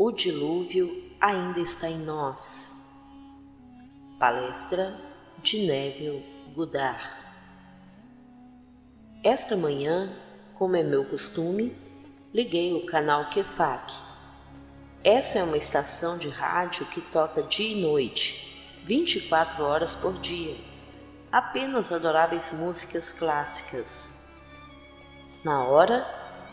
O dilúvio ainda está em nós. Palestra de Neville Goddard. Esta manhã, como é meu costume, liguei o canal Kefak. Essa é uma estação de rádio que toca dia e noite, 24 horas por dia, apenas adoráveis músicas clássicas. Na hora,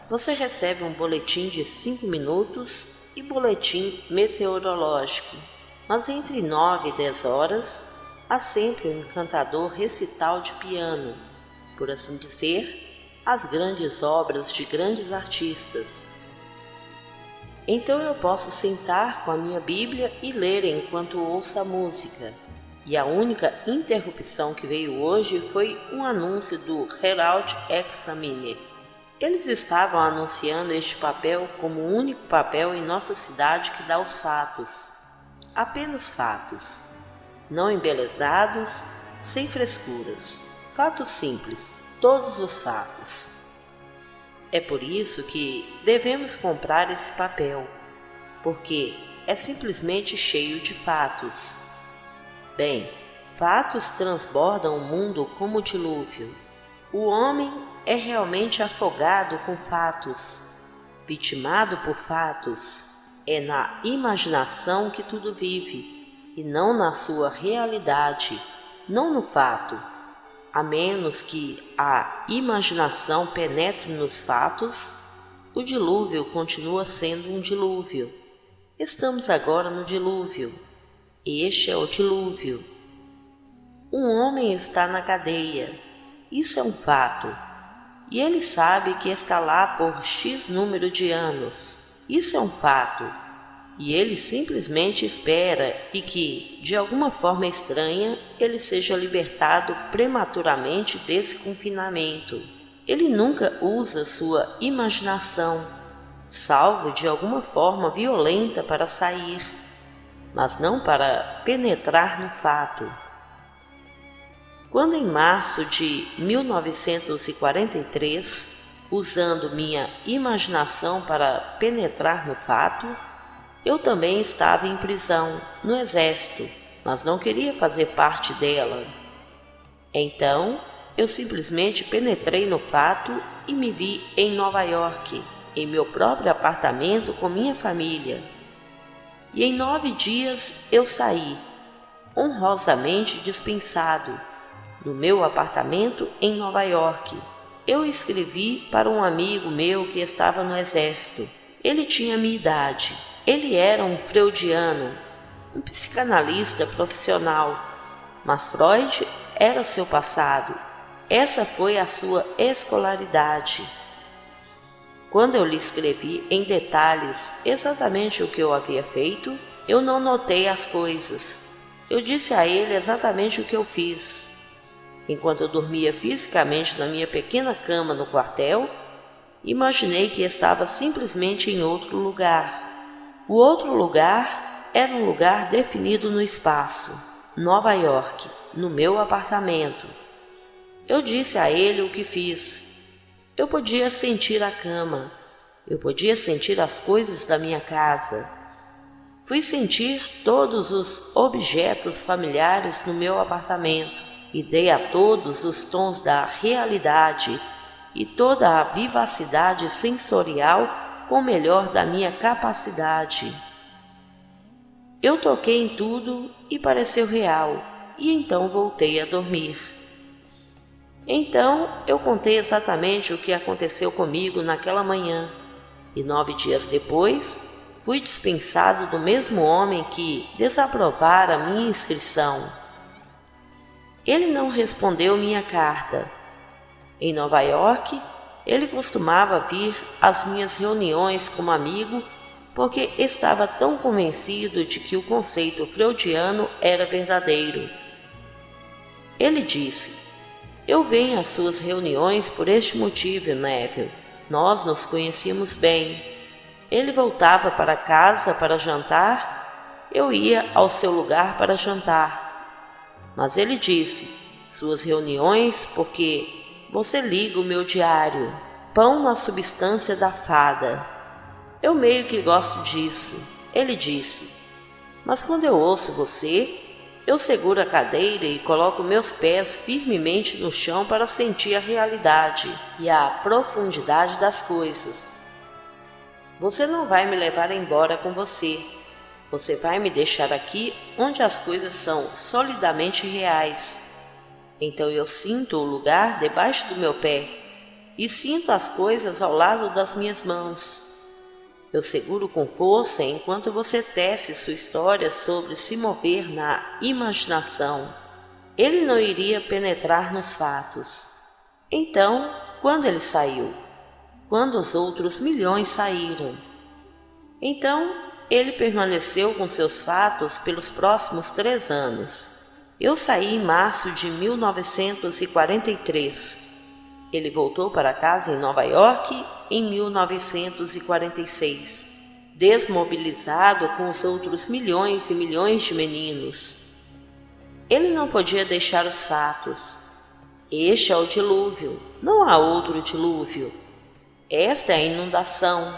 você recebe um boletim de 5 minutos e boletim meteorológico, mas entre 9 e 10 horas há sempre um encantador recital de piano, por assim dizer, as grandes obras de grandes artistas. Então eu posso sentar com a minha Bíblia e ler enquanto ouço a música, e a única interrupção que veio hoje foi um anúncio do Herald Examiner. Eles estavam anunciando este papel como o único papel em nossa cidade que dá os fatos. Apenas fatos. Não embelezados, sem frescuras. Fatos simples, todos os fatos. É por isso que devemos comprar esse papel, porque é simplesmente cheio de fatos. Bem, fatos transbordam o mundo como o dilúvio. O homem é realmente afogado com fatos, vitimado por fatos. É na imaginação que tudo vive, e não na sua realidade, não no fato. A menos que a imaginação penetre nos fatos, o dilúvio continua sendo um dilúvio. Estamos agora no dilúvio. Este é o dilúvio. Um homem está na cadeia. Isso é um fato. E ele sabe que está lá por X número de anos. Isso é um fato. E ele simplesmente espera e que, de alguma forma estranha, ele seja libertado prematuramente desse confinamento. Ele nunca usa sua imaginação, salvo de alguma forma violenta para sair, mas não para penetrar no fato. Quando em março de 1943, usando minha imaginação para penetrar no fato, eu também estava em prisão, no exército, mas não queria fazer parte dela. Então, eu simplesmente penetrei no fato e me vi em Nova York, em meu próprio apartamento com minha família. E em 9 dias eu saí, honrosamente dispensado, no meu apartamento em Nova York. Eu escrevi para um amigo meu que estava no exército. Ele tinha minha idade. Ele era um freudiano, um psicanalista profissional. Mas Freud era seu passado. Essa foi a sua escolaridade. Quando eu lhe escrevi em detalhes exatamente o que eu havia feito, eu não notei as coisas. Eu disse a ele exatamente o que eu fiz. Enquanto eu dormia fisicamente na minha pequena cama no quartel, imaginei que estava simplesmente em outro lugar. O outro lugar era um lugar definido no espaço, Nova York, no meu apartamento. Eu disse a ele o que fiz. Eu podia sentir a cama, eu podia sentir as coisas da minha casa. Fui sentir todos os objetos familiares no meu apartamento. E dei a todos os tons da realidade e toda a vivacidade sensorial com o melhor da minha capacidade. Eu toquei em tudo e pareceu real, e então voltei a dormir. Então eu contei exatamente o que aconteceu comigo naquela manhã, e 9 dias depois fui dispensado do mesmo homem que desaprovara minha inscrição. Ele não respondeu minha carta. Em Nova York, ele costumava vir às minhas reuniões como amigo porque estava tão convencido de que o conceito freudiano era verdadeiro. Ele disse: "Eu venho às suas reuniões por este motivo, Neville. Nós nos conhecíamos bem. Ele voltava para casa para jantar, eu ia ao seu lugar para jantar. Mas ele disse, suas reuniões, porque você liga o meu diário, pão na substância da fada. Eu meio que gosto disso. ele disse: mas quando eu ouço você, eu seguro a cadeira e coloco meus pés firmemente no chão para sentir a realidade e a profundidade das coisas. Você não vai me levar embora com você. Você vai me deixar aqui onde as coisas são solidamente reais. Então eu sinto o lugar debaixo do meu pé e sinto as coisas ao lado das minhas mãos. Eu seguro com força enquanto você tece sua história sobre se mover na imaginação. Ele não iria penetrar nos fatos. Então, quando ele saiu? Quando os outros milhões saíram? Então, ele permaneceu com seus fatos pelos próximos 3 anos. Eu saí em março de 1943. Ele voltou para casa em Nova York em 1946, desmobilizado com os outros milhões e milhões de meninos. Ele não podia deixar os fatos. Este é o dilúvio, não há outro dilúvio. Esta é a inundação.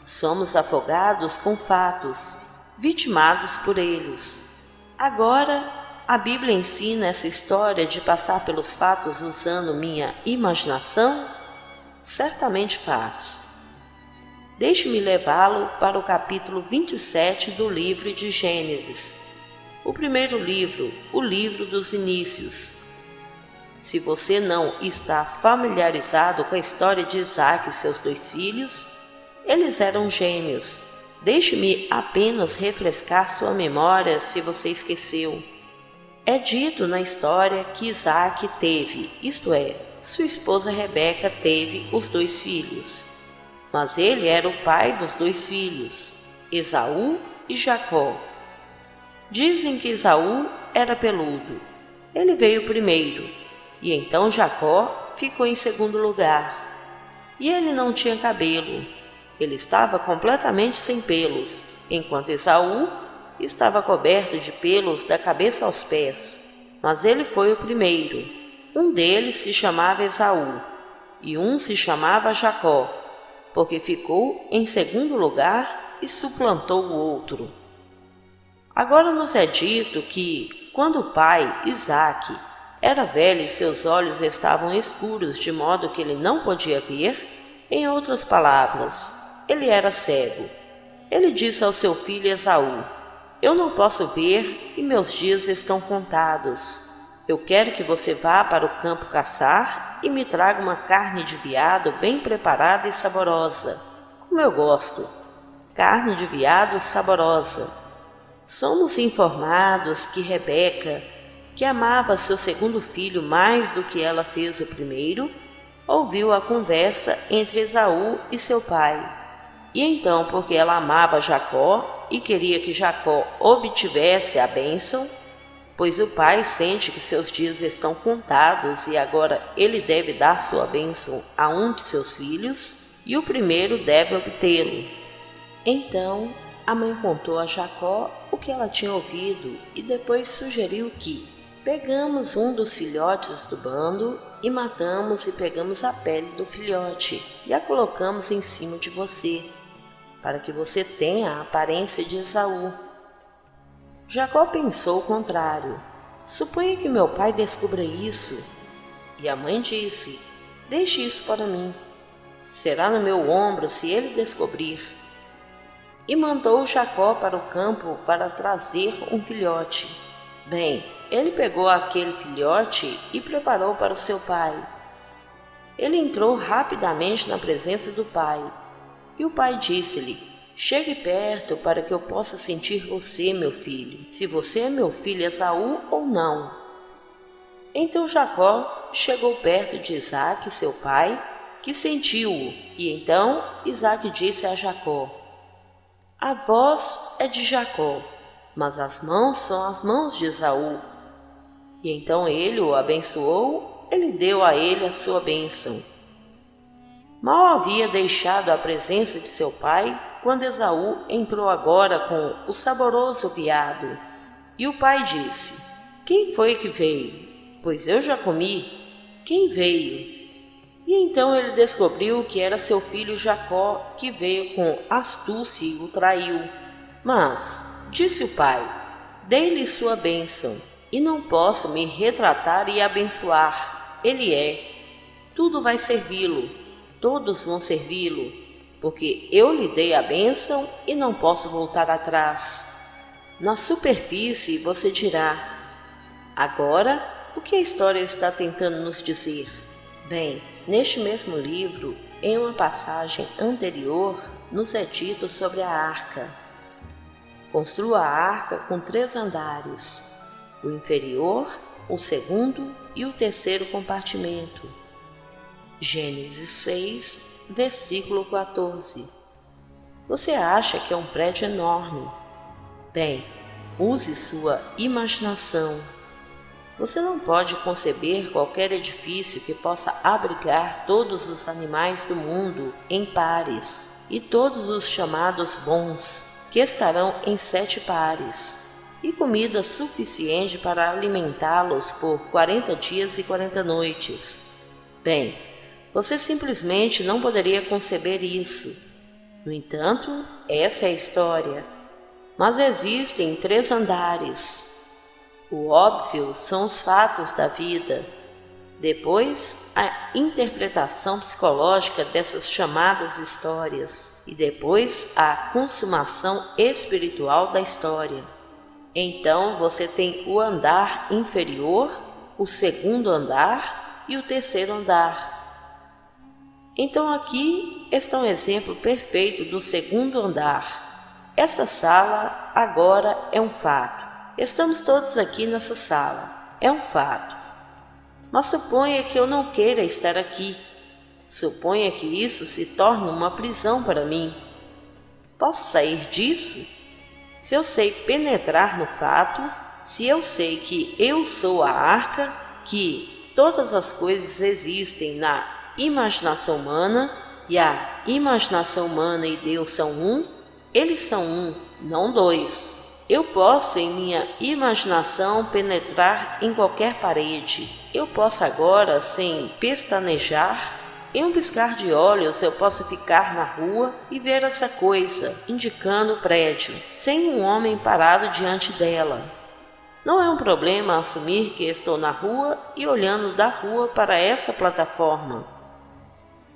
Somos afogados com fatos, vitimados por eles. Agora, a Bíblia ensina essa história de passar pelos fatos usando minha imaginação? Certamente faz. Deixe-me levá-lo para o capítulo 27 do livro de Gênesis, o primeiro livro, o livro dos inícios. Se você não está familiarizado com a história de Isaac e seus 2 filhos, eles eram gêmeos. Deixe-me apenas refrescar sua memória se você esqueceu. É dito na história que Isaac teve, isto é, sua esposa Rebeca teve os 2 filhos. Mas ele era o pai dos 2 filhos, Esaú e Jacó. Dizem que Esaú era peludo. Ele veio primeiro, e então Jacó ficou em segundo lugar. E ele não tinha cabelo. Ele estava completamente sem pelos, enquanto Esaú estava coberto de pelos da cabeça aos pés. Mas ele foi o primeiro. Um deles se chamava Esaú, e um se chamava Jacó, porque ficou em segundo lugar e suplantou o outro. Agora nos é dito que, quando o pai, Isaque, era velho e seus olhos estavam escuros de modo que ele não podia ver, em outras palavras, ele era cego. Ele disse ao seu filho Esaú: eu não posso ver e meus dias estão contados. Eu quero que você vá para o campo caçar e me traga uma carne de veado bem preparada e saborosa, como eu gosto. Carne de veado saborosa. Somos informados que Rebeca, que amava seu segundo filho mais do que ela fez o primeiro, ouviu a conversa entre Esaú e seu pai. E então, porque ela amava Jacó e queria que Jacó obtivesse a bênção, pois o pai sente que seus dias estão contados e agora ele deve dar sua bênção a um de seus filhos, e o primeiro deve obtê-lo. Então, a mãe contou a Jacó o que ela tinha ouvido e depois sugeriu que pegamos um dos filhotes do bando e matamos e pegamos a pele do filhote e a colocamos em cima de você, para que você tenha a aparência de Esaú. Jacó pensou o contrário. Suponha que meu pai descubra isso. E a mãe disse: deixe isso para mim. Será no meu ombro se ele descobrir. E mandou Jacó para o campo para trazer um filhote. Bem, ele pegou aquele filhote e preparou para o seu pai. Ele entrou rapidamente na presença do pai. E o pai disse-lhe: chegue perto para que eu possa sentir você, meu filho, se você é meu filho Esaú ou não. Então Jacó chegou perto de Isaque, seu pai, que sentiu-o, e então Isaque disse a Jacó: a voz é de Jacó, mas as mãos são as mãos de Esaú. E então ele o abençoou, ele deu a ele a sua bênção. Mal havia deixado a presença de seu pai, quando Esaú entrou agora com o saboroso veado. E o pai disse: quem foi que veio? Pois eu já comi. Quem veio? E então ele descobriu que era seu filho Jacó, que veio com astúcia e o traiu. Mas, disse o pai, dei-lhe sua bênção, e não posso me retratar e abençoar. Ele é. Tudo vai servi-lo, todos vão servi-lo, porque eu lhe dei a bênção e não posso voltar atrás. Na superfície você dirá, agora, o que a história está tentando nos dizer? Bem, neste mesmo livro, em uma passagem anterior, nos é dito sobre a arca. Construa a arca com 3 andares, o inferior, o segundo e o terceiro compartimento. Gênesis 6, versículo 14. Você acha que é um prédio enorme? Bem, use sua imaginação. Você não pode conceber qualquer edifício que possa abrigar todos os animais do mundo em pares e todos os chamados bons, que estarão em 7 pares, e comida suficiente para alimentá-los por 40 dias e 40 noites. Bem, você simplesmente não poderia conceber isso. No entanto, essa é a história. Mas existem 3 andares. O óbvio são os fatos da vida. Depois, a interpretação psicológica dessas chamadas histórias. E depois, a consumação espiritual da história. Então, você tem o andar inferior, o segundo andar e o terceiro andar. Então aqui está um exemplo perfeito do segundo andar. Esta sala agora é um fato. Estamos todos aqui nessa sala. É um fato. Mas suponha que eu não queira estar aqui. Suponha que isso se torne uma prisão para mim. Posso sair disso? Se eu sei penetrar no fato, se eu sei que eu sou a arca, que todas as coisas existem na imaginação humana, e a imaginação humana e Deus são um, eles são um, não 2. Eu posso em minha imaginação penetrar em qualquer parede. Eu posso agora, sem pestanejar, em um piscar de olhos eu posso ficar na rua e ver essa coisa, indicando o prédio, sem um homem parado diante dela. Não é um problema assumir que estou na rua e olhando da rua para essa plataforma.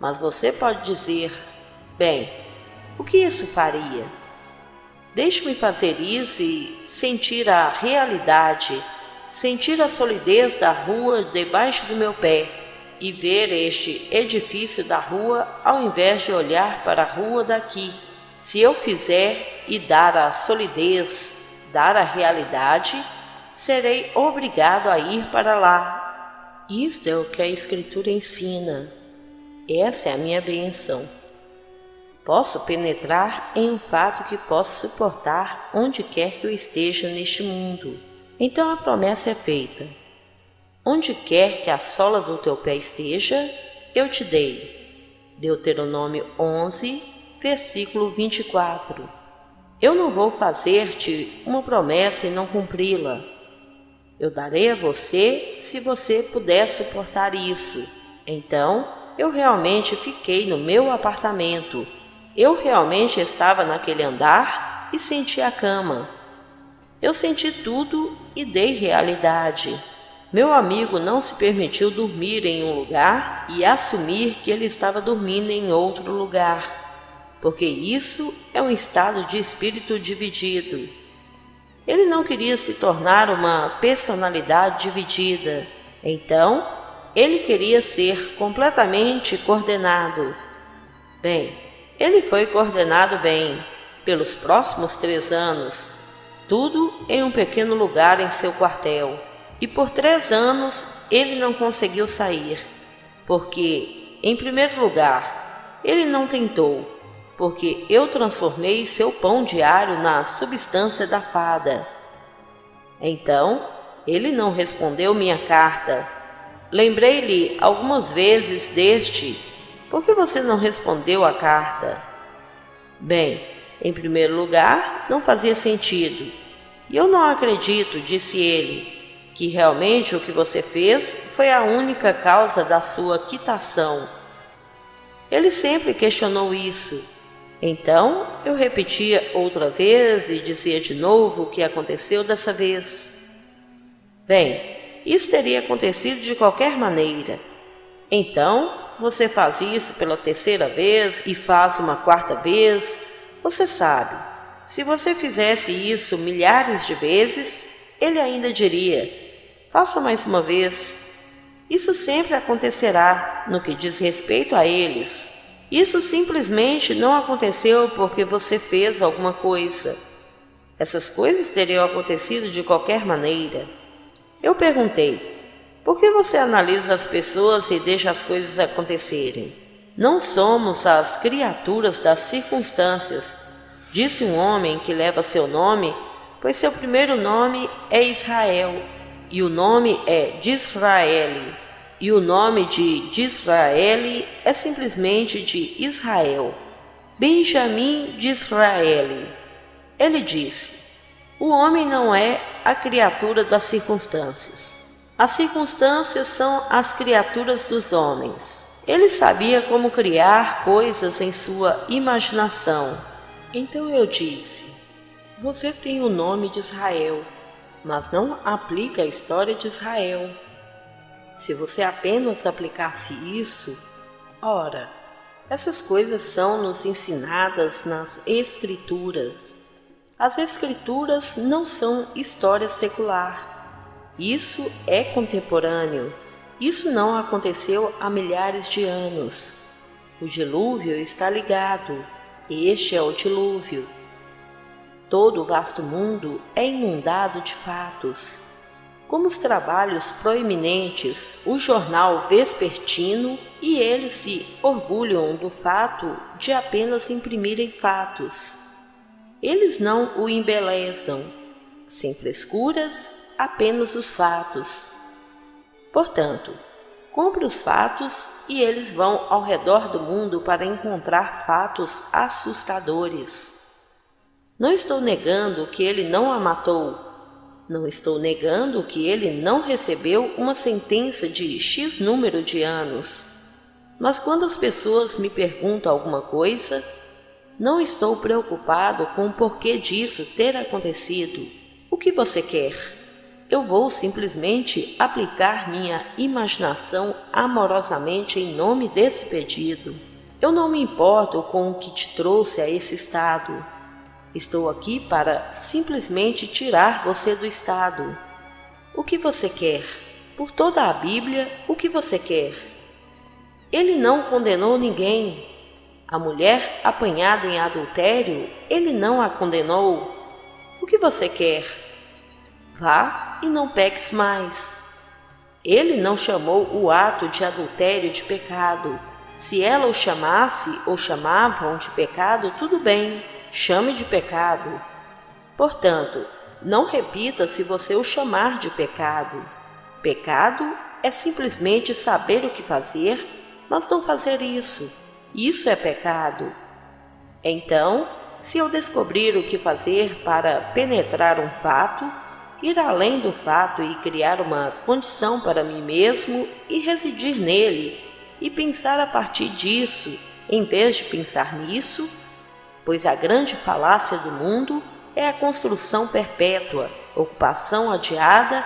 Mas você pode dizer, bem, o que isso faria? Deixe-me fazer isso e sentir a realidade, sentir a solidez da rua debaixo do meu pé e ver este edifício da rua ao invés de olhar para a rua daqui. Se eu fizer e dar a solidez, dar a realidade, serei obrigado a ir para lá. Isto é o que a Escritura ensina. Essa é a minha bênção. Posso penetrar em um fato que posso suportar onde quer que eu esteja neste mundo. Então a promessa é feita. Onde quer que a sola do teu pé esteja, eu te dei. Deuteronômio 11, versículo 24. Eu não vou fazer-te uma promessa e não cumpri-la. Eu darei a você se você puder suportar isso. Então, eu realmente fiquei no meu apartamento. Eu realmente estava naquele andar e senti a cama. Eu senti tudo e dei realidade. Meu amigo não se permitiu dormir em um lugar e assumir que ele estava dormindo em outro lugar, porque isso é um estado de espírito dividido. Ele não queria se tornar uma personalidade dividida, então ele queria ser completamente coordenado. Bem, ele foi coordenado bem, pelos próximos 3 anos, tudo em um pequeno lugar em seu quartel. E por 3 anos ele não conseguiu sair, porque, em primeiro lugar, ele não tentou, porque eu transformei seu pão diário na substância da fada. Então, ele não respondeu minha carta. Lembrei-lhe algumas vezes deste. Por que você não respondeu a carta? Bem, em primeiro lugar, não fazia sentido. E eu não acredito, disse ele, que realmente o que você fez foi a única causa da sua quitação. Ele sempre questionou isso. Então eu repetia outra vez e dizia de novo o que aconteceu dessa vez. Bem, isso teria acontecido de qualquer maneira. Então você faz isso pela terceira vez e faz uma quarta vez. Você sabe, se você fizesse isso milhares de vezes, ele ainda diria: faça mais uma vez. Isso sempre acontecerá no que diz respeito a eles. Isso simplesmente não aconteceu porque você fez alguma coisa. Essas coisas teriam acontecido de qualquer maneira. Eu perguntei: por que você analisa as pessoas e deixa as coisas acontecerem? Não somos as criaturas das circunstâncias, disse um homem que leva seu nome, pois seu primeiro nome é Israel, e o nome é Disraeli, e o nome de Disraeli é simplesmente de Israel. Benjamim Disraeli. Ele disse: o homem não é a criatura das circunstâncias. As circunstâncias são as criaturas dos homens. Ele sabia como criar coisas em sua imaginação. Então eu disse: você tem o nome de Israel, mas não aplica a história de Israel. Se você apenas aplicasse isso, ora, essas coisas são nos ensinadas nas Escrituras. As Escrituras não são história secular. Isso é contemporâneo. Isso não aconteceu há milhares de anos. O dilúvio está ligado. Este é o dilúvio. Todo o vasto mundo é inundado de fatos. Como os trabalhos proeminentes, o jornal vespertino, e eles se orgulham do fato de apenas imprimirem fatos. Eles não o embelezam, sem frescuras, apenas os fatos. Portanto, compre os fatos e eles vão ao redor do mundo para encontrar fatos assustadores. Não estou negando que ele não a matou. Não estou negando que ele não recebeu uma sentença de X número de anos. Mas quando as pessoas me perguntam alguma coisa, não estou preocupado com o porquê disso ter acontecido. O que você quer? Eu vou simplesmente aplicar minha imaginação amorosamente em nome desse pedido. Eu não me importo com o que te trouxe a esse estado. Estou aqui para simplesmente tirar você do estado. O que você quer? Por toda a Bíblia, o que você quer? Ele não condenou ninguém. A mulher apanhada em adultério, ele não a condenou. O que você quer? Vá e não peques mais. Ele não chamou o ato de adultério de pecado. Se ela o chamasse ou chamavam de pecado, tudo bem, chame de pecado. Portanto, não repita se você o chamar de pecado. Pecado é simplesmente saber o que fazer, mas não fazer isso. Isso é pecado. Então, se eu descobrir o que fazer para penetrar um fato, ir além do fato e criar uma condição para mim mesmo e residir nele, e pensar a partir disso, em vez de pensar nisso, pois a grande falácia do mundo é a construção perpétua, ocupação adiada,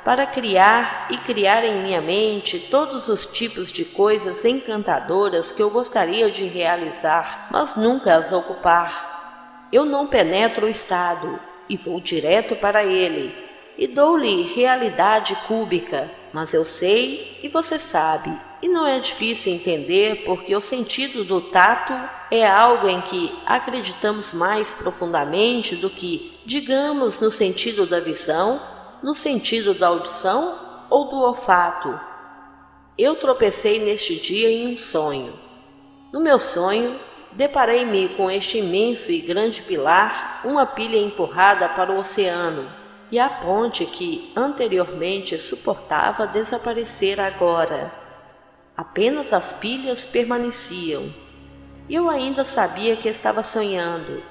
para criar e criar em minha mente todos os tipos de coisas encantadoras que eu gostaria de realizar, mas nunca as ocupar. Eu não penetro o estado e vou direto para ele, e dou-lhe realidade cúbica, mas eu sei e você sabe, e não é difícil entender porque o sentido do tato é algo em que acreditamos mais profundamente do que, digamos, no sentido da visão, no sentido da audição ou do olfato. Eu tropecei neste dia em um sonho. No meu sonho, deparei-me com este imenso e grande pilar, uma pilha empurrada para o oceano, e a ponte que anteriormente suportava desaparecer agora. Apenas as pilhas permaneciam. Eu ainda sabia que estava sonhando.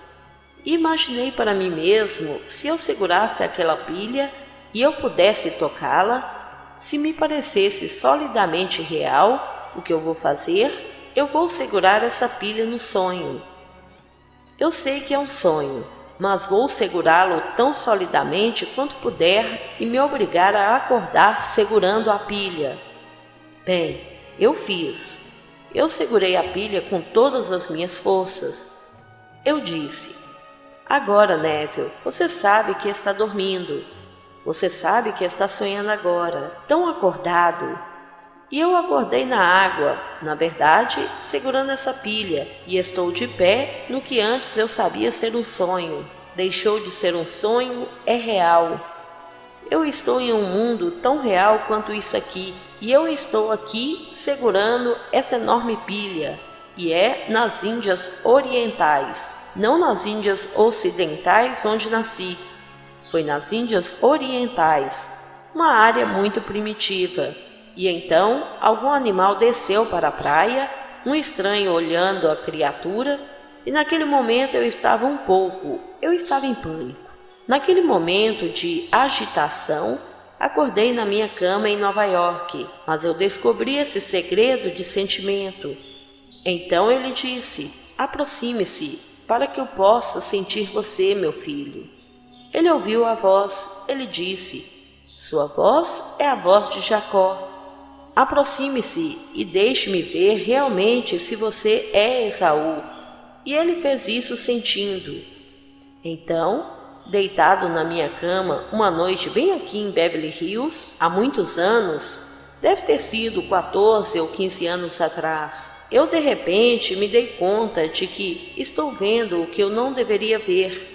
Imaginei para mim mesmo, se eu segurasse aquela pilha e eu pudesse tocá-la, se me parecesse solidamente real o que eu vou fazer, eu vou segurar essa pilha no sonho. Eu sei que é um sonho, mas vou segurá-lo tão solidamente quanto puder e me obrigar a acordar segurando a pilha. Bem, eu fiz. Eu segurei a pilha com todas as minhas forças. Eu disse: agora, Neville, você sabe que está dormindo. Você sabe que está sonhando agora, tão acordado. E eu acordei na água, na verdade, segurando essa pilha, e estou de pé no que antes eu sabia ser um sonho. Deixou de ser um sonho, é real. Eu estou em um mundo tão real quanto isso aqui, e eu estou aqui segurando essa enorme pilha, e é nas Índias Orientais, não nas Índias Ocidentais onde nasci. Foi nas Índias Orientais, uma área muito primitiva. E então algum animal desceu para a praia, um estranho olhando a criatura, e naquele momento eu estava em pânico. Naquele momento de agitação, acordei na minha cama em Nova York, mas eu descobri esse segredo de sentimento. Então ele disse: aproxime-se, para que eu possa sentir você, meu filho. Ele ouviu a voz, ele disse: sua voz é a voz de Jacó. Aproxime-se e deixe-me ver realmente se você é Esaú. E ele fez isso sentindo. Então, deitado na minha cama, uma noite bem aqui em Beverly Hills, há muitos anos, deve ter sido 14 ou 15 anos atrás, eu de repente me dei conta de que estou vendo o que eu não deveria ver.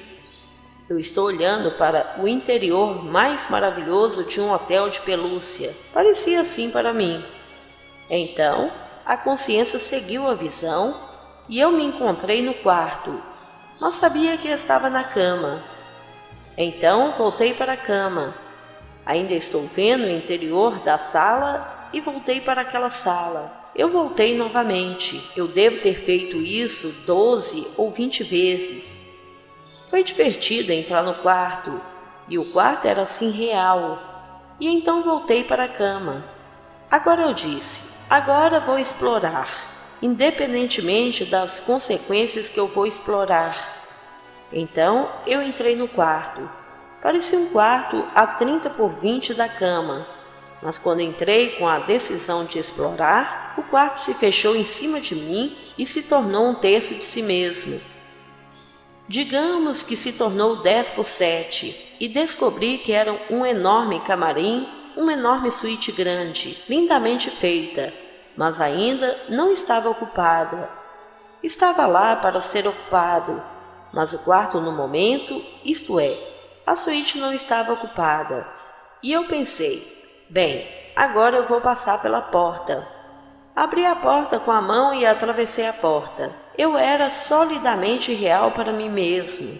Eu estou olhando para o interior mais maravilhoso de um hotel de pelúcia. Parecia assim para mim. Então, a consciência seguiu a visão e eu me encontrei no quarto, mas sabia que estava na cama. Então, voltei para a cama. Ainda estou vendo o interior da sala e voltei para aquela sala. Eu voltei novamente. Eu devo ter feito isso 12 ou 20 vezes. Foi divertido entrar no quarto, e o quarto era assim real. E então voltei para a cama. Agora eu disse: agora vou explorar, independentemente das consequências que eu vou explorar. Então eu entrei no quarto. Parecia um quarto a 30 por 20 da cama, mas quando entrei com a decisão de explorar, o quarto se fechou em cima de mim e se tornou um terço de si mesmo. Digamos que se tornou 10 por 7 e descobri que era um enorme camarim, uma enorme suíte grande, lindamente feita, mas ainda não estava ocupada. Estava lá para ser ocupado, mas o quarto no momento, isto é, a suíte não estava ocupada. E eu pensei: bem, agora eu vou passar pela porta. Abri a porta com a mão e atravessei a porta. Eu era solidamente real para mim mesmo.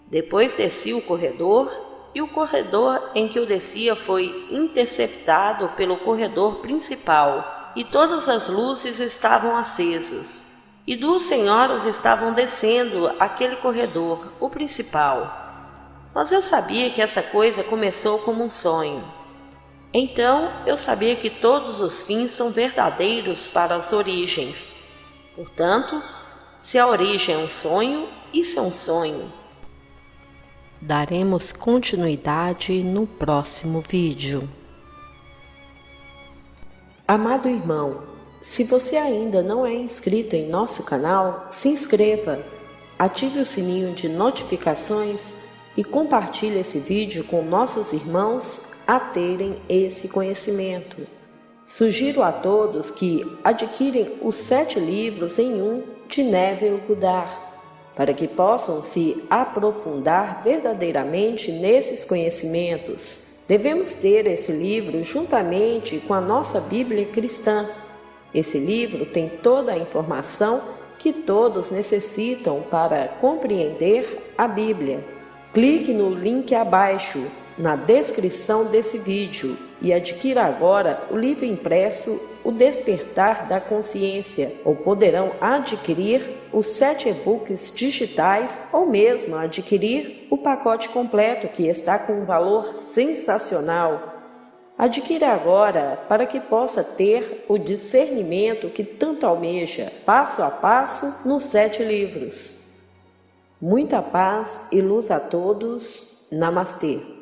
Depois desci o corredor, e o corredor em que eu descia foi interceptado pelo corredor principal, e todas as luzes estavam acesas. E 2 senhoras estavam descendo aquele corredor, o principal. Mas eu sabia que essa coisa começou como um sonho. Então eu sabia que todos os fins são verdadeiros para as origens. Portanto, se a origem é um sonho, isso é um sonho. Daremos continuidade no próximo vídeo. Amado irmão, se você ainda não é inscrito em nosso canal, se inscreva, ative o sininho de notificações e compartilhe esse vídeo com nossos irmãos a terem esse conhecimento. Sugiro a todos que adquirem os 7 livros em um de Neville Goddard, para que possam se aprofundar verdadeiramente nesses conhecimentos. Devemos ter esse livro juntamente com a nossa Bíblia cristã. Esse livro tem toda a informação que todos necessitam para compreender a Bíblia. Clique no link abaixo, na descrição desse vídeo, e adquira agora o livro impresso O Despertar da Consciência, ou poderão adquirir os 7 e-books digitais ou mesmo adquirir o pacote completo que está com um valor sensacional. Adquira agora para que possa ter o discernimento que tanto almeja, passo a passo nos 7 livros. Muita paz e luz a todos. Namastê.